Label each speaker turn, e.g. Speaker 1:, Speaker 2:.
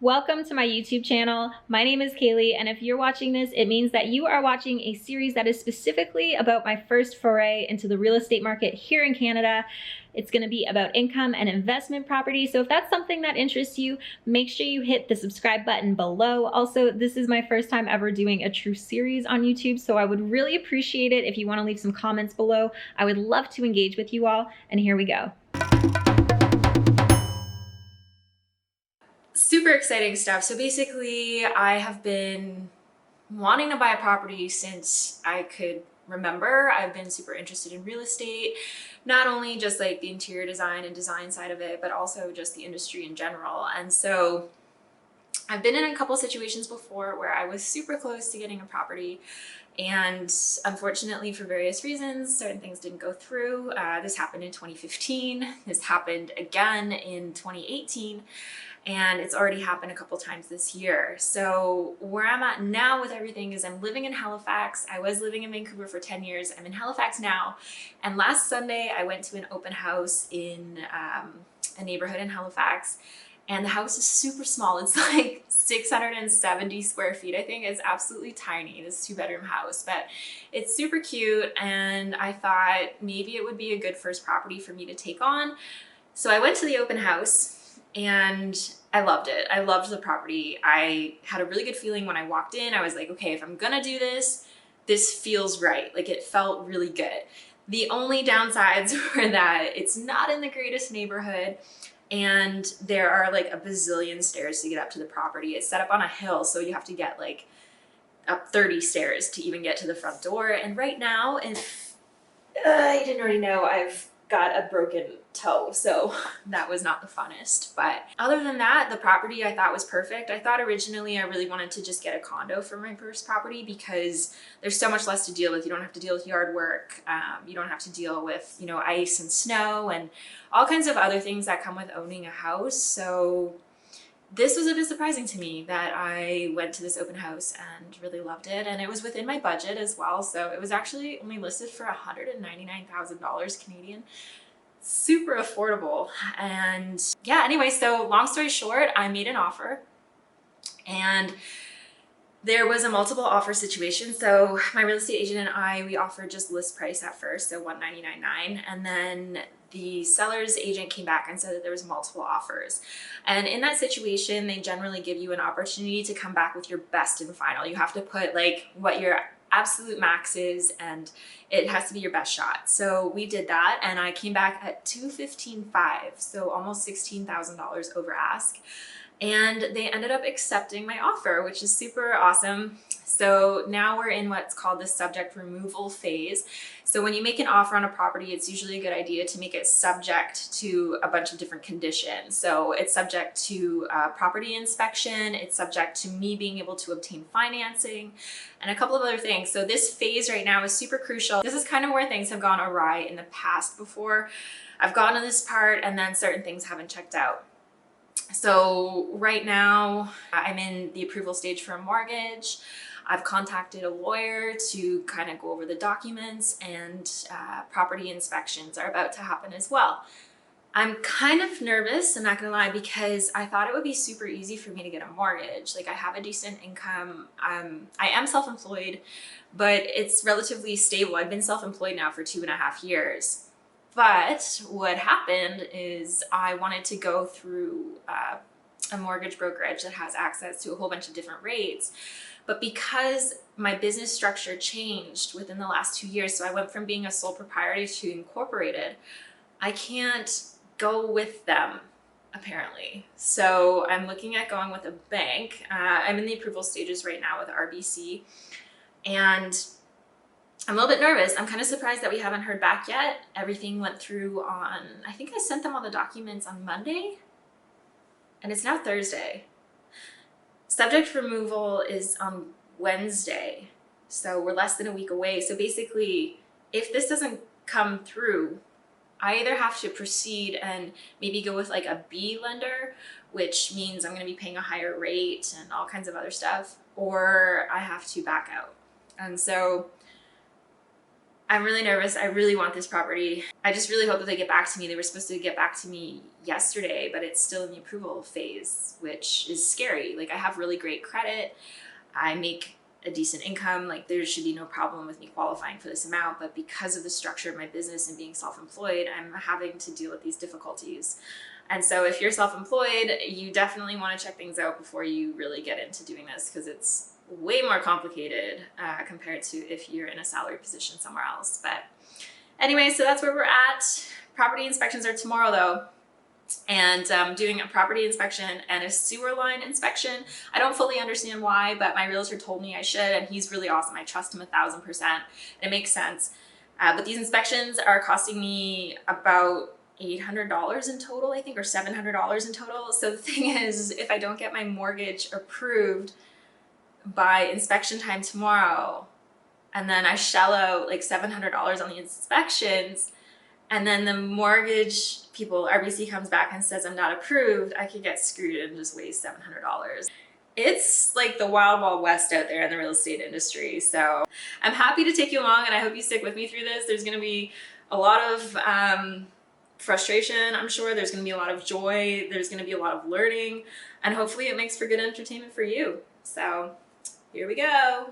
Speaker 1: Welcome to my YouTube channel. My name is Caley, and if you're watching this, it means that you are watching a series that is specifically about my first foray into the real estate market here in Canada. It's going to be about income and investment property. So if that's something that interests you, make sure you hit the subscribe button below. Also, this is my first time ever doing a true series on YouTube, so I would really appreciate it if you want to leave some comments below. I would love to engage with you all, and here we go. Super exciting stuff. So basically, I have been wanting to buy a property since I could remember. I've been super interested in real estate, not only just like the interior design and design side of it, but also just the industry in general. And so I've been in a couple situations before where I was super close to getting a property, and unfortunately for various reasons, certain things didn't go through. This happened in 2015. This happened again in 2018. And it's already happened a couple times this year. So where I'm at now with everything is I'm living in Halifax. I was living in Vancouver for 10 years. I'm in Halifax now. And last Sunday, I went to an open house in a neighborhood in Halifax. And the house is super small. It's like 670 square feet, I think. It's absolutely tiny. It's a 2-bedroom house, but it's super cute. And I thought maybe it would be a good first property for me to take on. So I went to the open house and I loved it. I loved the property. I had a really good feeling when I walked in. I was like, okay, if I'm gonna do this, this feels right. Like, it felt really good. The only downsides were that it's not in the greatest neighborhood, and there are like a bazillion stairs to get up to the property. It's set up on a hill, so you have to get like up 30 stairs to even get to the front door. And right now, if you didn't already know, I've got a broken toe, so that was not the funnest. But other than that, the property I thought was perfect. I thought originally I really wanted to just get a condo for my first property because there's so much less to deal with. You don't have to deal with yard work. You don't have to deal with, ice and snow and all kinds of other things that come with owning a house. So this was a bit surprising to me that I went to this open house and really loved it. And it was within my budget as well. So it was actually only listed for $199,000 Canadian. Super affordable. And yeah, anyway, so long story short, I made an offer, and there was a multiple offer situation. So my real estate agent and I, we offered just list price at first, so $199,000, and then the seller's agent came back and said that there was multiple offers. And in that situation, they generally give you an opportunity to come back with your best and final. You have to put like what your absolute max is, and it has to be your best shot. So we did that, and I came back at $215,500, so almost $16,000 over ask. And they ended up accepting my offer, which is super awesome. So now we're in what's called the subject removal phase. So when you make an offer on a property, it's usually a good idea to make it subject to a bunch of different conditions. So it's subject to property inspection, it's subject to me being able to obtain financing, and a couple of other things. So this phase right now is super crucial. This is kind of where things have gone awry in the past before. I've gotten to this part and then certain things haven't checked out. So right now I'm in the approval stage for a mortgage. I've contacted a lawyer to kind of go over the documents, and property inspections are about to happen as well. I'm kind of nervous, I'm not gonna lie, because I thought it would be super easy for me to get a mortgage. Like, I have a decent income. I am self-employed, but it's relatively stable. I've been self-employed now for 2.5 years. But what happened is I wanted to go through a mortgage brokerage that has access to a whole bunch of different rates. But because my business structure changed within the last 2 years, so I went from being a sole proprietor to incorporated, I can't go with them, apparently. So I'm looking at going with a bank. I'm in the approval stages right now with RBC, and I'm a little bit nervous. I'm kind of surprised that we haven't heard back yet. Everything went through on, I think I sent them all the documents on Monday, and it's now Thursday. Subject removal is on Wednesday, so we're less than a week away. So basically, if this doesn't come through, I either have to proceed and maybe go with like a B lender, which means I'm going to be paying a higher rate and all kinds of other stuff, or I have to back out. And so I'm really nervous. I really want this property. I just really hope that they get back to me. They were supposed to get back to me yesterday, but it's still in the approval phase, which is scary. Like, I have really great credit. I make a decent income. Like, there should be no problem with me qualifying for this amount, but because of the structure of my business and being self-employed, I'm having to deal with these difficulties. And so if you're self-employed, you definitely want to check things out before you really get into doing this, because it's way more complicated compared to if you're in a salary position somewhere else. But anyway, so that's where we're at. Property inspections are tomorrow though. And doing a property inspection and a sewer line inspection. I don't fully understand why, but my realtor told me I should, and he's really awesome. I trust him 1,000%. And it makes sense. But these inspections are costing me about $800 in total, I think, or $700 in total. So the thing is, if I don't get my mortgage approved by inspection time tomorrow, and then I shell out like $700 on the inspections, and then the mortgage people, RBC, comes back and says I'm not approved, I could get screwed and just waste $700. It's like the wild, wild west out there in the real estate industry. So I'm happy to take you along, and I hope you stick with me through this. There's gonna be a lot of frustration, I'm sure. There's gonna be a lot of joy. There's gonna be a lot of learning, and hopefully it makes for good entertainment for you. So here we go.